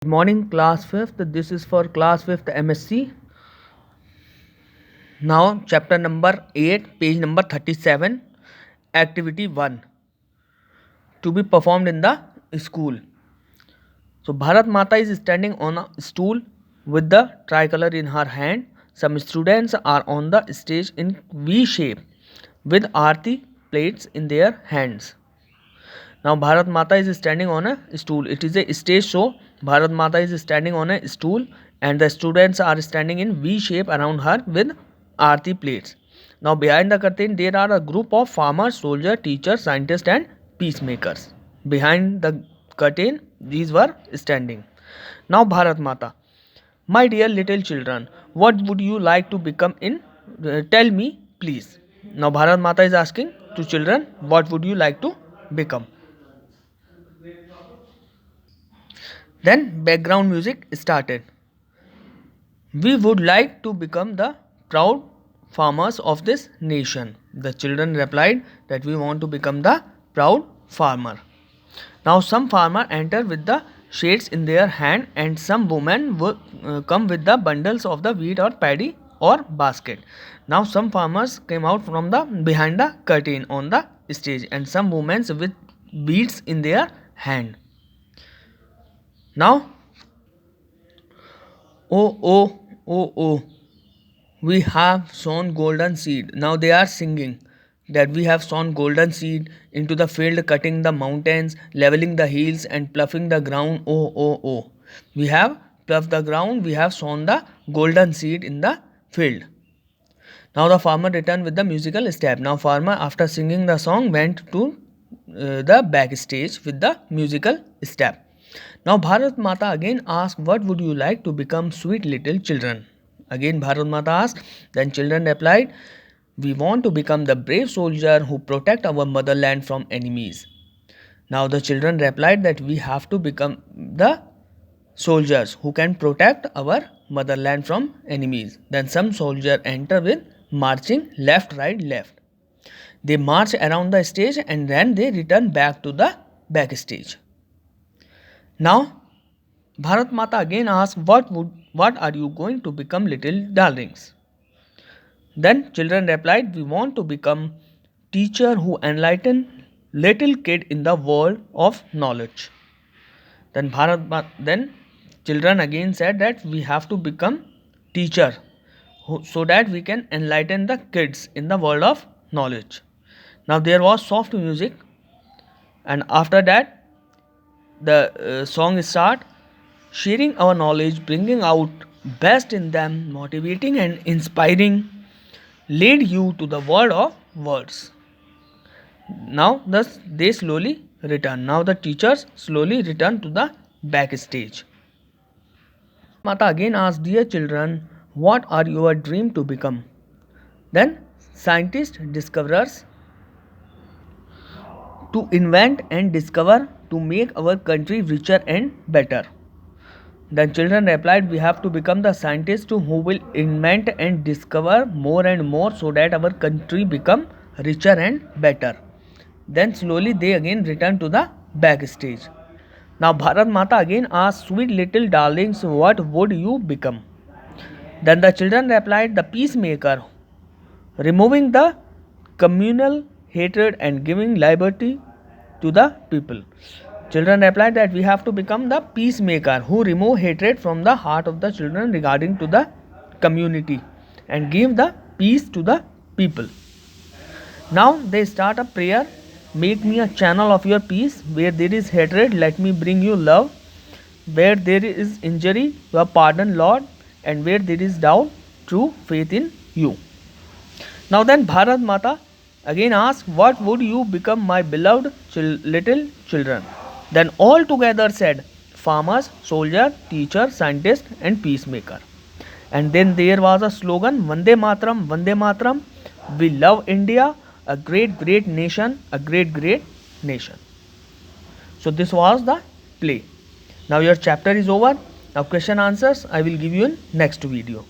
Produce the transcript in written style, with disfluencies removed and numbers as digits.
Good morning, class 5th. This is for class 5th MSc. Now, chapter number 8, page number 37, activity 1 to be performed in the school. So, Bharat Mata is standing on a stool with the tricolor in her hand. Some students are on the stage in V shape with Aarti plates in their hands. Now Bharat Mata is standing on a stool. It is a stage show. Bharat Mata is standing on a stool and the students are standing in V shape around her with Aarti plates. Now behind the curtain there are a group of farmers, soldiers, teachers, scientists and peacemakers. Behind the curtain these were standing. Now Bharat Mata. My dear little children, what would you like to become in? Tell me please. Now Bharat Mata is asking to children, what would you like to become? Then background music started. We would like to become the proud farmers of this nation. The children replied that we want to become the proud farmer. Now some farmer enter with the shades in their hand and some women would come with the bundles of the wheat or paddy or basket. Now some farmers came out from the behind the curtain on the stage and some women with beads in their hand. Now oh, oh, oh, oh, we have sown golden seed. Now they are singing that we have sown golden seed into the field, cutting the mountains, leveling the hills, and ploughing the ground. Oh, oh, oh. We have ploughed the ground, we have sown the golden seed in the field. Now the farmer returned with the musical step. Now farmer after singing the song went to the backstage with the musical step. Now Bharat Mata again asked, what would you like to become, sweet little children? Again Bharat Mata asked, then children replied, we want to become the brave soldier who protect our motherland from enemies. Now the children replied that we have to become the soldiers who can protect our motherland from enemies. Then some soldier enter with marching left, right, left. They march around the stage and then they return back to the backstage. Now Bharat Mata again asked, what are you going to become, little darlings? Then children replied, we want to become teacher who enlighten little kid in the world of knowledge. Then children again said that we have to become teacher so that we can enlighten the kids in the world of knowledge. Now there was soft music and after that the song start, sharing our knowledge, bringing out best in them, motivating and inspiring, lead you to the world of words. Now thus they slowly return. Now the teachers slowly return to the backstage. Mata again asked, dear children, what are your dream to become? Then scientists, discoverers, to invent and discover to make our country richer and better. Then children replied, we have to become the scientists who will invent and discover more and more so that our country become richer and better. Then slowly they again return to the backstage. Now Bharat Mata again asked, sweet little darlings, what would you become? Then the children replied, the peacemaker, removing the communal hatred and giving liberty to the people. Children replied that we have to become the peacemaker who remove hatred from the heart of the children regarding to the community and give the peace to the people. Now they start a prayer, make me a channel of your peace. Where there is hatred, let me bring you love. Where there is injury, your pardon, Lord. And where there is doubt, true faith in you. Now then Bharat Mata again asked, what would you become, my beloved little children? Then all together said, farmers, soldier, teacher, scientist and peacemaker. And then there was a slogan, Vande Mataram, Vande Mataram. We love India, a great, great nation, a great, great nation. So this was the play. Now your chapter is over. Now question answers I will give you in next video.